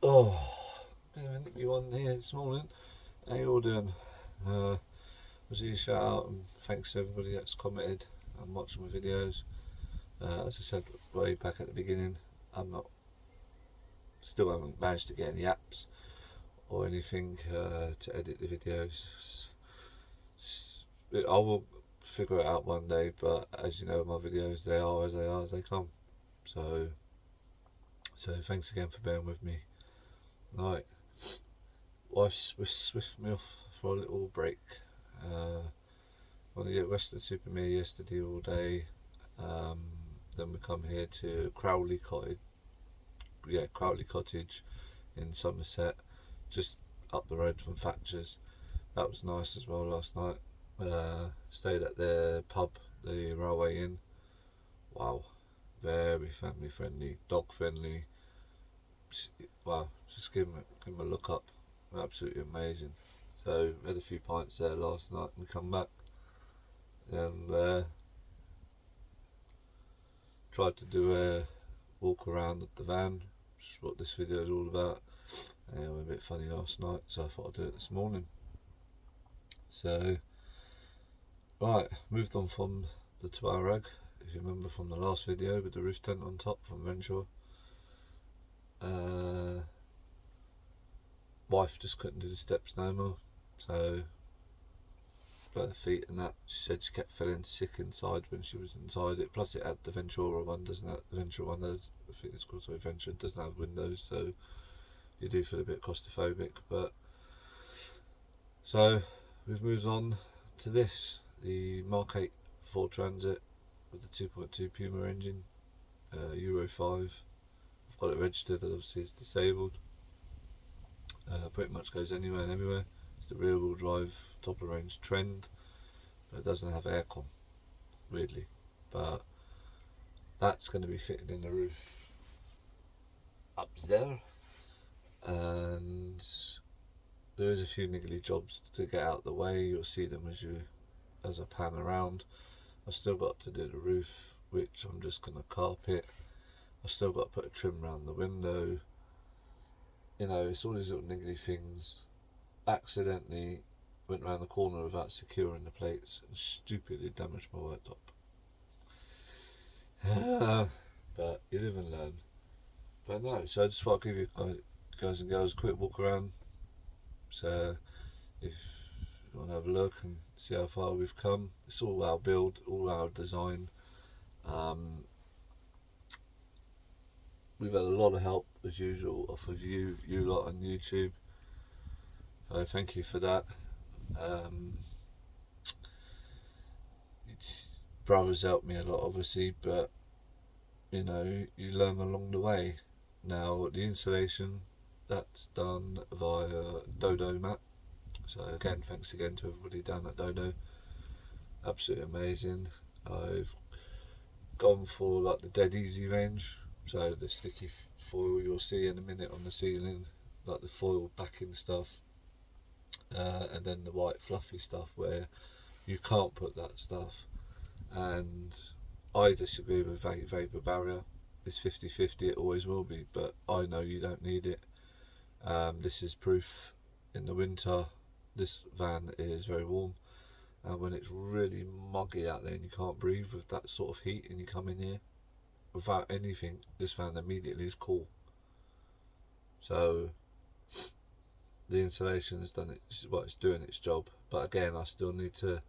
Oh, bit of an icky one here this morning. How you all doing? Was a shout out and thanks to everybody that's commented and watching my videos. As I said way back at the beginning, still haven't managed to get any apps or anything to edit the videos. I will figure it out one day, but as you know, my videos, they are as they come. So thanks again for bearing with me. Right, wife's swift me off for a little break. Want to get rested Supermere yesterday all day. Then we come here to Crowley Cottage in Somerset, just up the road from Thatcher's. That was nice as well last night. Stayed at the pub, the Railway Inn. Wow, very family friendly, dog friendly. Wow, just give him a look up. Absolutely amazing. So we had a few pints there last night and we come back and tried to do a walk around the van, which is what this video is all about. It was a bit funny last night, so I thought I'd do it this morning. So, right, moved on from the Tuareg, if you remember from the last video with the roof tent on top from Renshaw. Wife just couldn't do the steps no more, so her feet and that. She said she kept feeling sick inside when she was inside it. Plus, it had the Ventura one, doesn't it? The Ventura one has, I think it's called Ventura, doesn't have windows, so you do feel a bit claustrophobic. But so we've moved on to this, the mk8 Ford Transit with the 2.2 Puma engine, Euro 5. I've got it registered, obviously it's disabled. Pretty much goes anywhere and everywhere. It's the rear wheel drive top of range Trend, but it doesn't have aircon, weirdly. But that's going to be fitted in the roof up there, and there is a few niggly jobs to get out the way. You'll see them as I pan around. I've still got to do the roof, which I'm just going to carpet. I've still got to put a trim around the window. You know, it's all these little niggly things. Accidentally went around the corner without securing the plates and stupidly damaged my worktop. But you live and learn. But no, so I just thought I'd give you guys and girls a quick walk around. So if you want to have a look and see how far we've come, it's all our build, all our design. We've had a lot of help as usual off of you lot on YouTube. Thank you for that. Brothers helped me a lot, obviously, but you know, you learn along the way. Now the installation, that's done via Dodo Mat. So again, thanks again to everybody down at Dodo. Absolutely amazing. I've gone for like the Dead Easy range. So the sticky foil you'll see in a minute on the ceiling, like the foil backing stuff, and then the white fluffy stuff where you can't put that stuff. And I disagree with vapor barrier. It's 50-50, it always will be, but I know you don't need it. This is proof in the winter. This van is very warm, and when it's really muggy out there and you can't breathe with that sort of heat and you come in here without anything, this van immediately is cool. So the insulation has done it's doing its job, but again, I still need to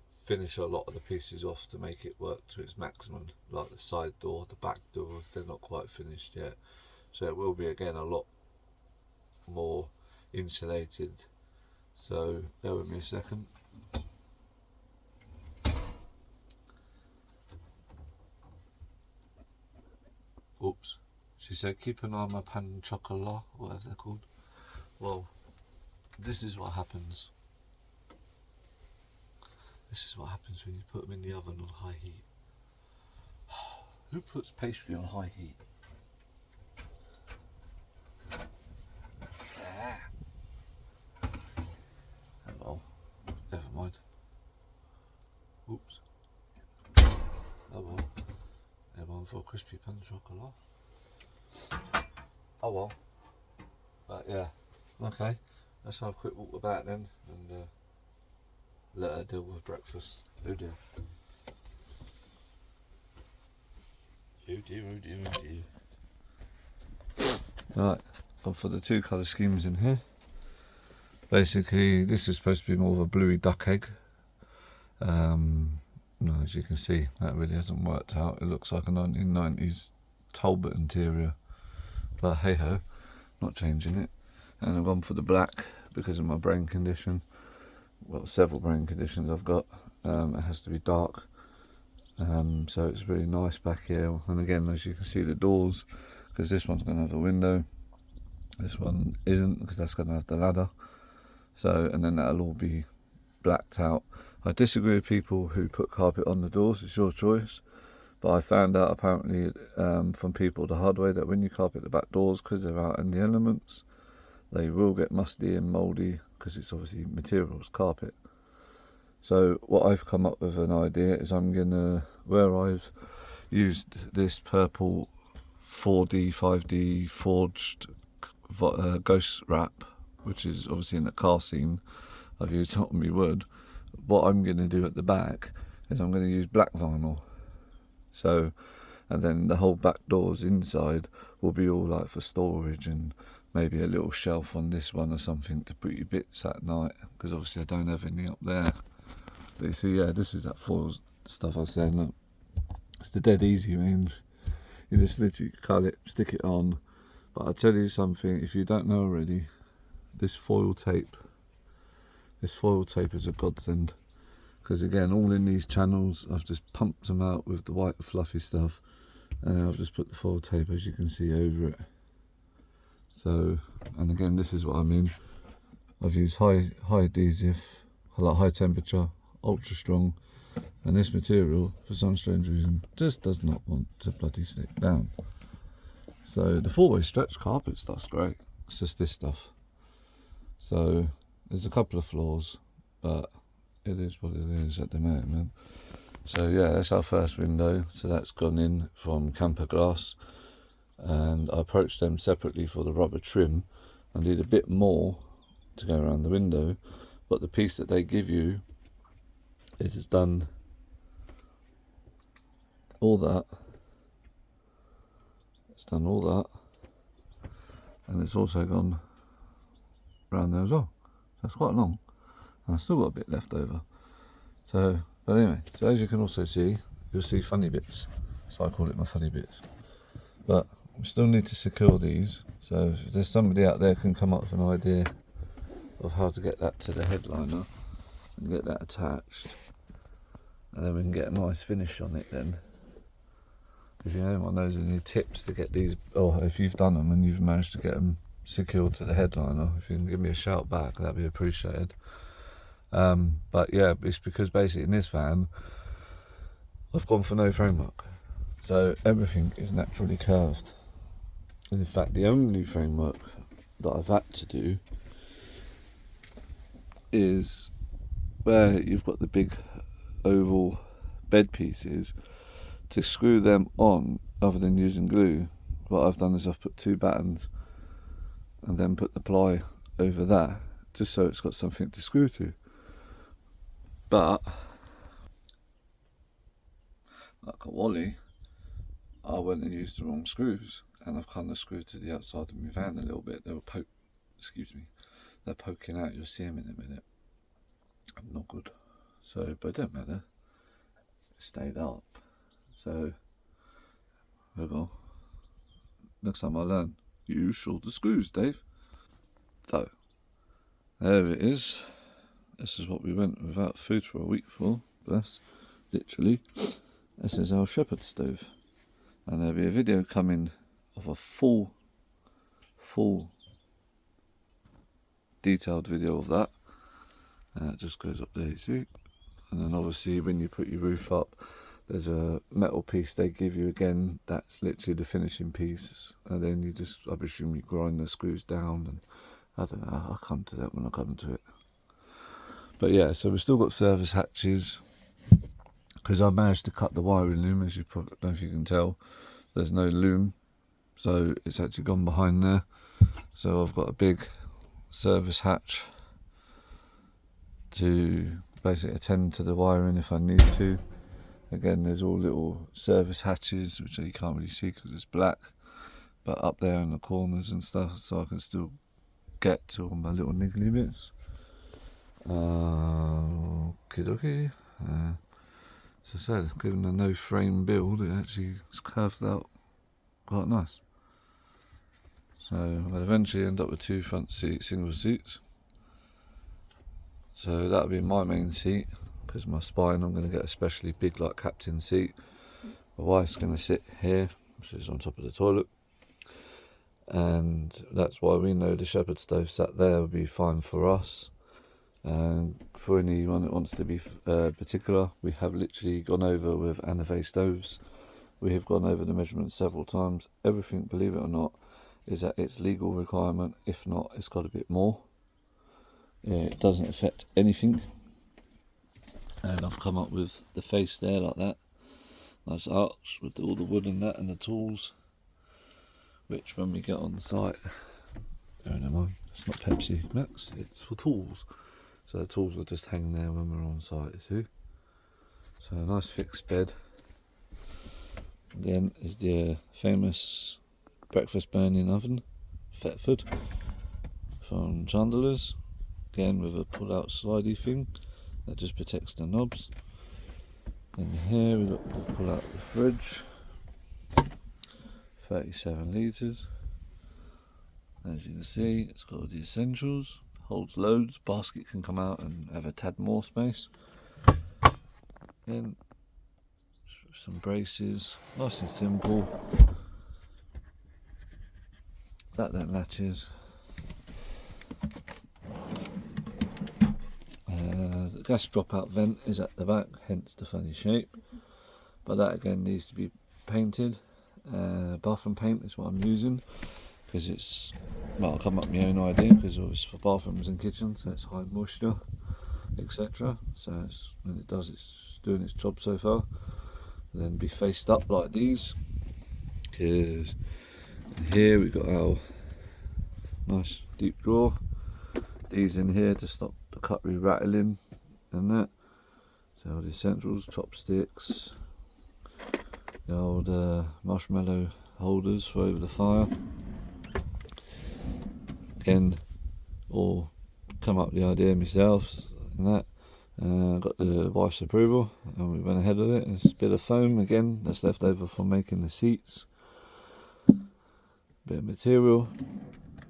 finish a lot of the pieces off to make it work to its maximum, like the side door, the back doors, they're not quite finished yet, so it will be again a lot more insulated. So bear with me a second. Oops. She said keep an eye on my pan chocolat, whatever they're called. Well, this is what happens. This is what happens when you put them in the oven on high heat. Who puts pastry on high heat? Oh well, never mind. Oops. Oh well. Never mind for a crispy pan chocolat. Oh well. But yeah, okay, let's have a quick walk about then and let her deal with breakfast. Oh dear. Oh dear, oh dear, oh dear. Right, gone for the 2 colour schemes in here. Basically, this is supposed to be more of a bluey duck egg. No, as you can see, that really hasn't worked out. It looks like a 1990s Talbot interior, but hey ho, not changing it. And I've gone for the black because of my brain condition. Well, several brain conditions I've got. It has to be dark, so it's really nice back here. And again, as you can see, the doors, because this one's going to have a window, this one isn't because that's going to have the ladder. So, and then that'll all be blacked out. I disagree with people who put carpet on the doors. It's your choice, but I found out apparently from people the hard way that when you carpet the back doors, because they're out in the elements, they will get musty and mouldy because it's obviously materials, carpet. So what I've come up with an idea is I'm gonna, where I've used this purple 4D 5D forged ghost wrap, which is obviously in the car scene, I've used hot me wood. What I'm going to do at the back is I'm going to use black vinyl. So, and then the whole back doors inside will be all like for storage and maybe a little shelf on this one or something to put your bits at night, because obviously I don't have any up there. But you see, yeah, this is that foil stuff I was saying. Look, it's the dead easy range. You just literally cut it, stick it on. But I'll tell you something, if you don't know already, this foil tape is a godsend, because again, all in these channels I've just pumped them out with the white fluffy stuff, and then I've just put the foil tape, as you can see, over it. So, and again, this is what I mean, I've used high adhesive, like high temperature, ultra strong, and this material for some strange reason just does not want to bloody stick down. So the 4-way stretch carpet stuff's great, it's just this stuff. So there's a couple of flaws, but it is what it is at the moment. So yeah, that's our first window. So that's gone in from Camper Glass, and I approached them separately for the rubber trim. I need a bit more to go around the window, but the piece that they give you, it has done all that. It's done all that, and it's also gone around there as well. That's quite long, and I've still got a bit left over. So, but anyway, so as you can also see, you'll see funny bits. So I call it my funny bits. But we still need to secure these. So if there's somebody out there who can come up with an idea of how to get that to the headliner and get that attached, and then we can get a nice finish on it then. If anyone knows any tips to get these, or if you've done them and you've managed to get them secured to the headliner, if you can give me a shout back, that'd be appreciated. But yeah, it's because basically in this van I've gone for no framework, so everything is naturally curved. And in fact, the only framework that I've had to do is where you've got the big oval bed pieces, to screw them on other than using glue. What I've done is I've put 2 battens and then put the ply over that, just so it's got something to screw to. But like a Wally, I went and used the wrong screws, and I've kind of screwed to the outside of my van a little bit. They were they're poking out. You'll see them in a minute. I'm not good. So, but it don't matter. It stayed up. So, there we go. Next time I learn, use shorter screws, Dave. So, there it is. This is what we went without food for a week for. Bless. Literally. This is our shepherd stove. And there'll be a video coming of a full detailed video of that. And it just goes up there, you see. And then obviously when you put your roof up, there's a metal piece they give you again, that's literally the finishing piece, and then you just, I presume you grind the screws down, and I don't know, I'll come to that when I come to it. But yeah, so we've still got service hatches, because I managed to cut the wiring loom, as you probably, I don't know if you can tell, there's no loom, so it's actually gone behind there. So I've got a big service hatch to basically attend to the wiring if I need to. Again, there's all little service hatches which you can't really see because it's black, but up there in the corners and stuff, so I can still get to all my little niggly bits. Okay. As I said, given a no frame build, it actually is curved out quite nice. So I'll eventually end up with 2 front seats, single seats. So that'll be my main seat, because my spine I'm going to get a specially big like captain seat. My wife's going to sit here, which is on top of the toilet. And that's why we know the shepherd stove sat there would be fine for us. And for anyone that wants to be particular, we have literally gone over with Anave stoves. We have gone over the measurements several times. Everything, believe it or not, is at its legal requirement. If not, it's got a bit more. It doesn't affect anything. And I've come up with the face there like that. Nice arch with all the wood and that and the tools. Which when we get on the site, bearing in mind, it's not Pepsi Max, it's for tools. So the tools will just hang there when we're on site, you see. So a nice fixed bed. Then is the famous breakfast burning oven, Thetford, from Chandler's. Again with a pull out slidey thing that just protects the knobs. Then here we've got to pull out the fridge, 37 litres. As you can see, it's got all the essentials, holds loads, basket can come out and have a tad more space. Then some braces, nice and simple. That then latches. The gas dropout vent is at the back, hence the funny shape. But that again needs to be painted. Bathroom paint is what I'm using, because it's, well, I'll come up with my own idea, because it's for bathrooms and kitchens, so it's high moisture, etc. So when it does, it's doing its job so far. Then be faced up like these, because here we've got our nice deep drawer. These in here to stop the cutlery rattling and that. So all the essentials, chopsticks, the old marshmallow holders for over the fire. Again, all come up with the idea myself and that. Got the wife's approval and we went ahead with it. It's a bit of foam again that's left over from making the seats. Bit of material,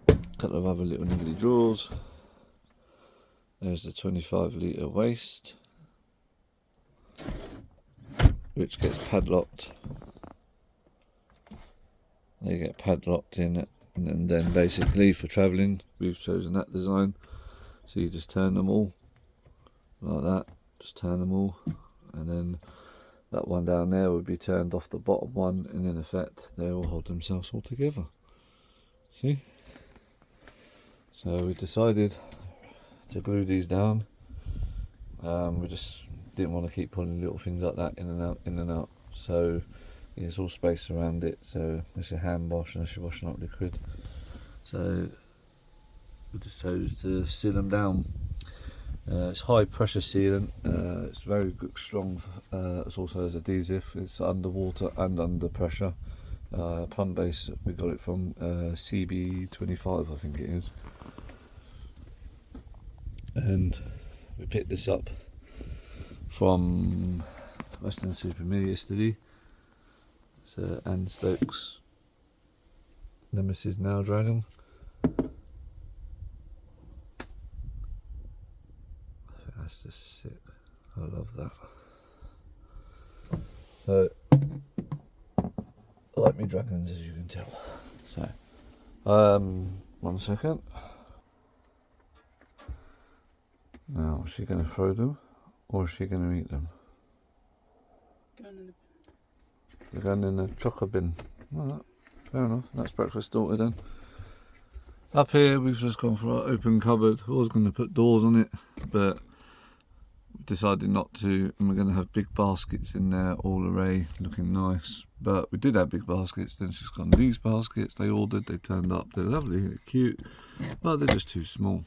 a couple of other little niggly drawers. There's the 25 litre waste, which gets padlocked. They get padlocked in it, and then basically for travelling we've chosen that design. So you just turn them all like that, just turn them all, and then that one down there would be turned off the bottom one, and in effect they all hold themselves all together. See? So we decided to glue these down. We just didn't want to keep pulling little things like that in and out. So there's all space around it, so it's a hand wash unless you're washing up liquid. So we just chose to seal them down. It's high pressure sealant, it's very good, strong, it's also has adhesive, it's underwater and under pressure. Plumb base, we got it from CB25 I think it is. And we picked this up from Western Supermare yesterday. It's Anne Stokes Nemesis Now Dragon. That's just sick. I love that. So, I like me dragons, as you can tell. So, 1 second. Now, is she going to throw them, or is she going to eat them? Going in the bin. They're going in the chocker bin. Alright, fair enough. That's breakfast sorted then. Up here, we've just gone for our open cupboard. I was going to put doors on it, but decided not to, and we're going to have big baskets in there, all array, looking nice. But we did have big baskets, then she's gone, these baskets they ordered, they turned up, they're lovely, they're cute, but they're just too small.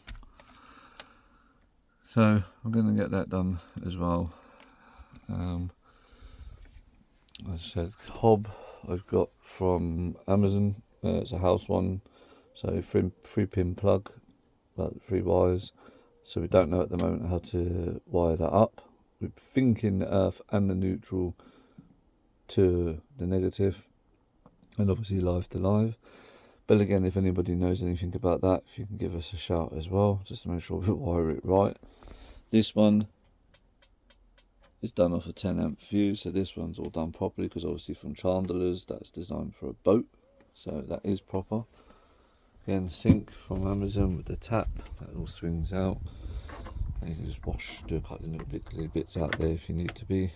So I'm going to get that done as well. As I said, hob I've got from Amazon. It's a house one, so three pin plug, about 3 wires. So we don't know at the moment how to wire that up. We're thinking the earth and the neutral to the negative, and obviously live to live. But again, if anybody knows anything about that, if you can give us a shout as well, just to make sure we wire it right. This one is done off a 10 amp fuse, so this one's all done properly, because obviously from Chandler's, that's designed for a boat, so that is proper. Again, sink from Amazon with the tap, that all swings out, and you can just wash, do a couple of little bits out there if you need to be.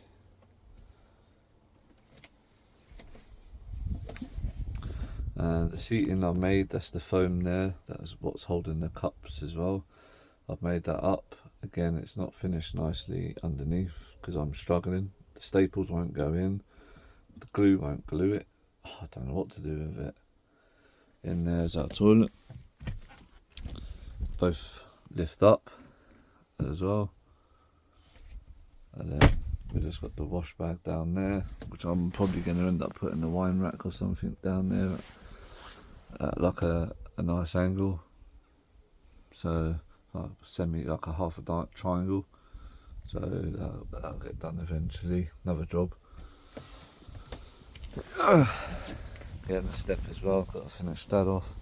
And the seating I've made, that's the foam there, that's what's holding the cups as well. I've made that up. Again, it's not finished nicely underneath because I'm struggling. The staples won't go in, the glue won't glue it. Oh, I don't know what to do with it. In there's our toilet. Both lift up as well. And then we just got the wash bag down there, which I'm probably going to end up putting a wine rack or something down there at like a nice angle. So like a half a triangle, so that'll get done eventually. Another job. Getting the step as well, got to finish that off.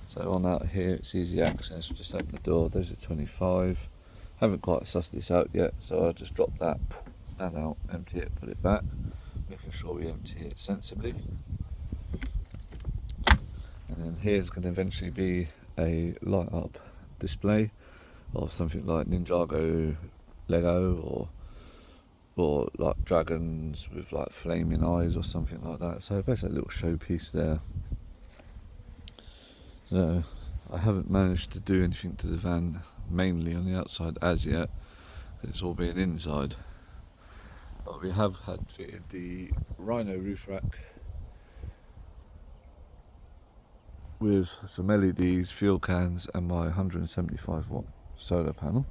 So on out here, it's easy access, just open the door. Those are 25. Haven't quite sussed this out yet, so I'll just drop that out, empty it, put it back, making sure we empty it sensibly. And then here's going to eventually be a light up display of something like Ninjago Lego or like dragons with like flaming eyes or something like that. So basically a little showpiece there. So I haven't managed to do anything to the van mainly on the outside as yet. It's all been inside. But we have had fitted the Rhino roof rack with some LEDs, fuel cans, and my 175 watt solar panel.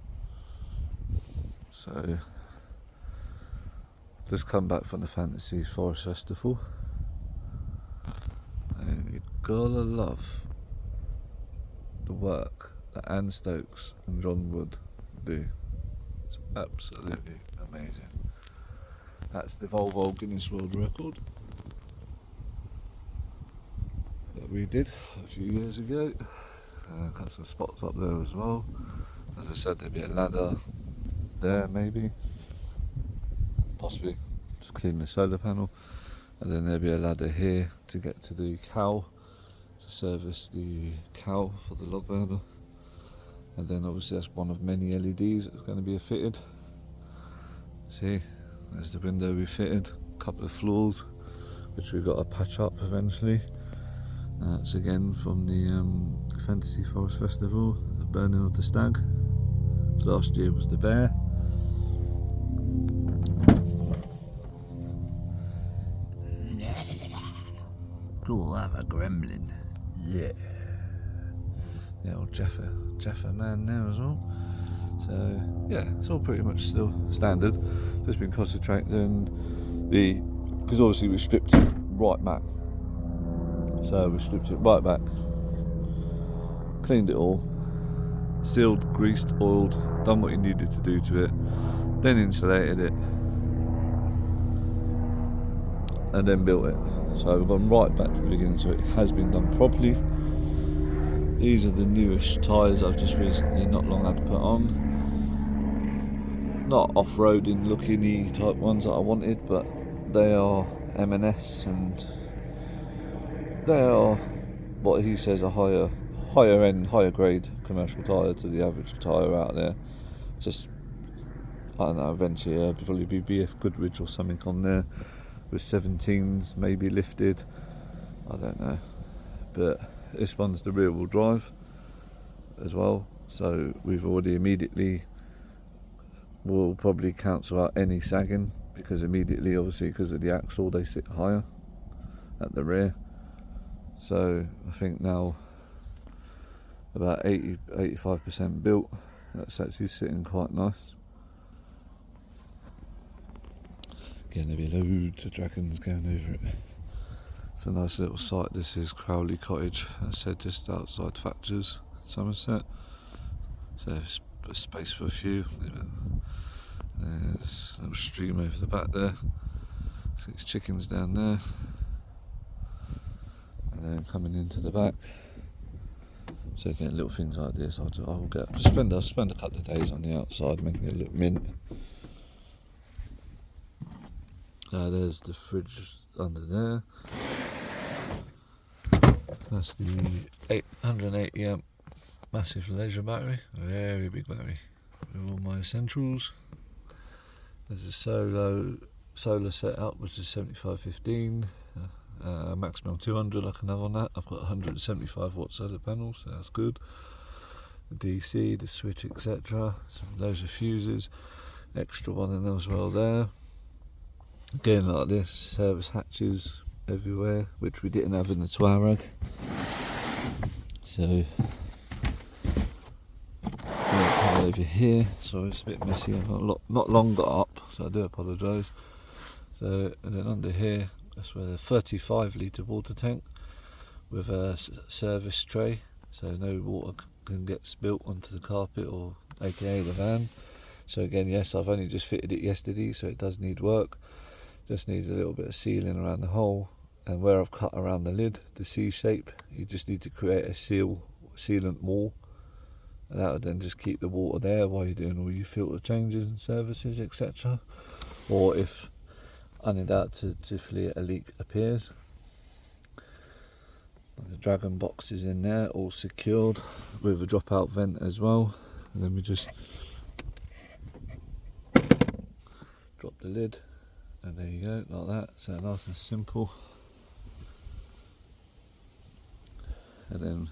So just come back from the Fantasy Forest Festival, and you gotta love the work that Anne Stokes and John Wood do. It's absolutely amazing. That's the Volvo Guinness World Record that we did a few years ago. Got some spots up there as well. As I said, there'd be a ladder there maybe, possibly just clean the solar panel, and then there'd be a ladder here to get to the cow, to service the cow for the log burner. And then obviously that's one of many LEDs that's going to be fitted. See, there's the window we fitted, a couple of floors which we've got to patch up eventually. That's again from the Fantasy Forest Festival, the burning of the stag. Last year was the bear. Go have a gremlin. Yeah. Yeah, old Jaffa man there as well. So yeah, it's all pretty much still standard. Just been concentrating because obviously we stripped it right back. So we stripped it right back, cleaned it all, sealed, greased, oiled, done what you needed to do to it, then insulated it, and then built it. So we've gone right back to the beginning, so it has been done properly. These are the newish tyres I've just recently, not long had to put on. Not off-roading looking-y type ones that I wanted, but they are M&S, and they are what he says a higher end, higher grade commercial tyre to the average tyre out there. Just, I don't know, eventually there'll probably be BF Goodrich or something on there with 17s maybe lifted, I don't know. But this one's the rear wheel drive as well, so we've already immediately will probably cancel out any sagging, because immediately, obviously because of the axle, they sit higher at the rear. So I think now about 85% built. That's actually sitting quite nice. Again, there'll be loads of dragons going over it. It's a nice little site. This is Crowley Cottage, as I said, just outside Thatcher's, Somerset. So there's space for a few. There's a little stream over the back there. 6 chickens down there. And then coming into the back. So again, little things like this, I'll spend a couple of days on the outside making it look mint. There's the fridge under there. That's the 880 amp massive leisure battery, a very big battery with all my essentials. There's a solar setup, which is 7515. Maximum 200 I can have on that. I've got 175 watt solar panels, so that's good. The DC, the switch, etc. So those are fuses. Extra one in there as well there. Again, like this, service hatches everywhere, which we didn't have in the Touareg. So come over here. Sorry, it's a bit messy. I've not long got up, so I do apologise. So, and then under here, that's where the 35 litre water tank with a service tray, so no water can get spilt onto the carpet or aka the van. So again, yes, I've only just fitted it yesterday, so it does need work. Just needs a little bit of sealing around the hole, and where I've cut around the lid, the C shape, you just need to create a sealant wall, and that would then just keep the water there while you're doing all your filter changes and services, etc. Or if undoubtedly a leak appears. The dragon box is in there, all secured with a dropout vent as well. And then we just drop the lid, and there you go, like that. So nice and simple. And then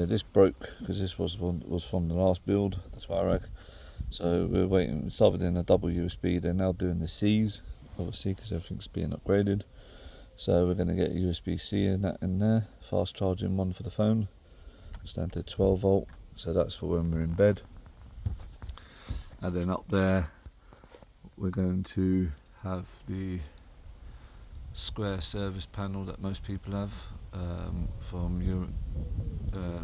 this broke because this was from the last build, the Touareg. So we're waiting. We started in a double USB. They're now doing the C's, obviously, because everything's being upgraded. So we're going to get USB-C in there, fast charging one for the phone, standard 12 volt. So that's for when we're in bed. And then up there, we're going to have the square service panel that most people have from your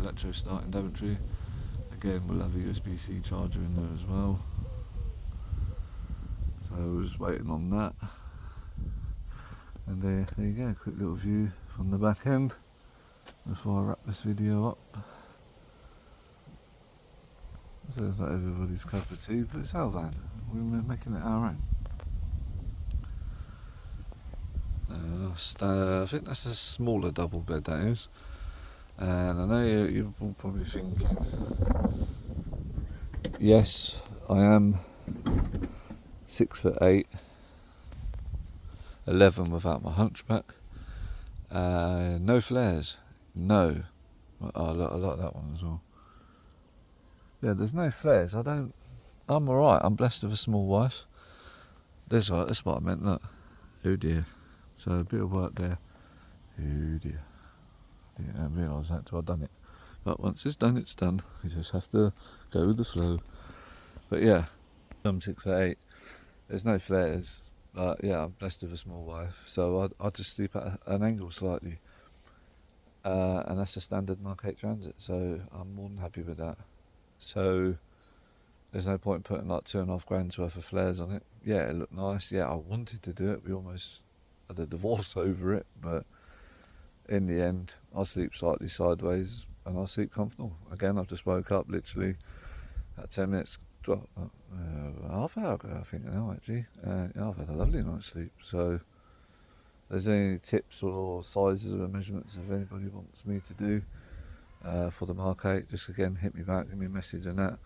Electro Start in Daventry. Again, we'll have a USB-C charger in there as well. So we're just waiting on that. And there you go, quick little view from the back end before I wrap this video up. So it's not everybody's cup of tea, but it's our van. We're making it our own. I think that's a smaller double bed, that is. And I know you're probably thinking, yes, I am 6'8", 11 without my hunchback. No flares. No. I like that one as well. Yeah, there's no flares. I'm alright. I'm blessed with a small wife. That's what I meant, look. Oh dear. So a bit of work there. Oh dear. I didn't realise that till I'd done it. But once it's done, it's done. You just have to go with the flow. But yeah, I'm 6'8". There's no flares. Yeah, I'm blessed with a small wife, so I just sleep at an angle slightly, and that's a standard mk8 Transit, so I'm more than happy with that. So there's no point putting like £2,500 worth of flares on it. Yeah, it looked nice. Yeah, I wanted to do it. We almost had a divorce over it, but in the end, I sleep slightly sideways and I sleep comfortable. Again, I've just woke up literally at 10 minutes. Half hour ago, I think now actually. I've had a lovely night's sleep. So, if there's any tips or sizes or measurements if anybody wants me to do for the mk8, just again hit me back, give me a message and that,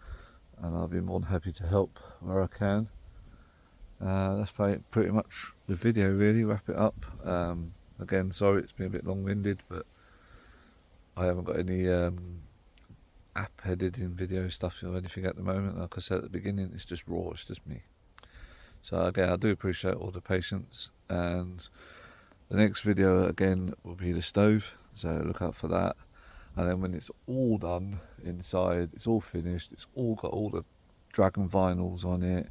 and I'll be more than happy to help where I can. That's pretty much the video, really. Wrap it up. Again, sorry it's been a bit long-winded, but I haven't got any app editing video stuff or anything at the moment. Like I said at the beginning, it's just raw, it's just me. So again, I do appreciate all the patience, and the next video again will be the stove, so look out for that. And then when it's all done inside, it's all finished, it's all got all the dragon vinyls on it,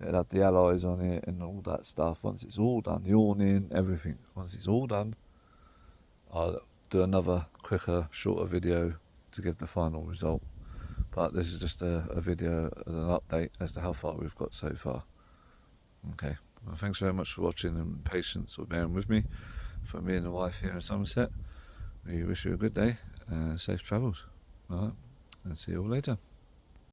it'll have the alloys on it and all that stuff. Once it's all done, the awning, everything, once it's all done, I'll do another quicker, shorter video to give the final result. But this is just a video as an update as to how far we've got so far. Okay, well, thanks very much for watching and patience or bearing with me. For me and the wife here in Somerset, we wish you a good day and safe travels. Alright, and see you all later.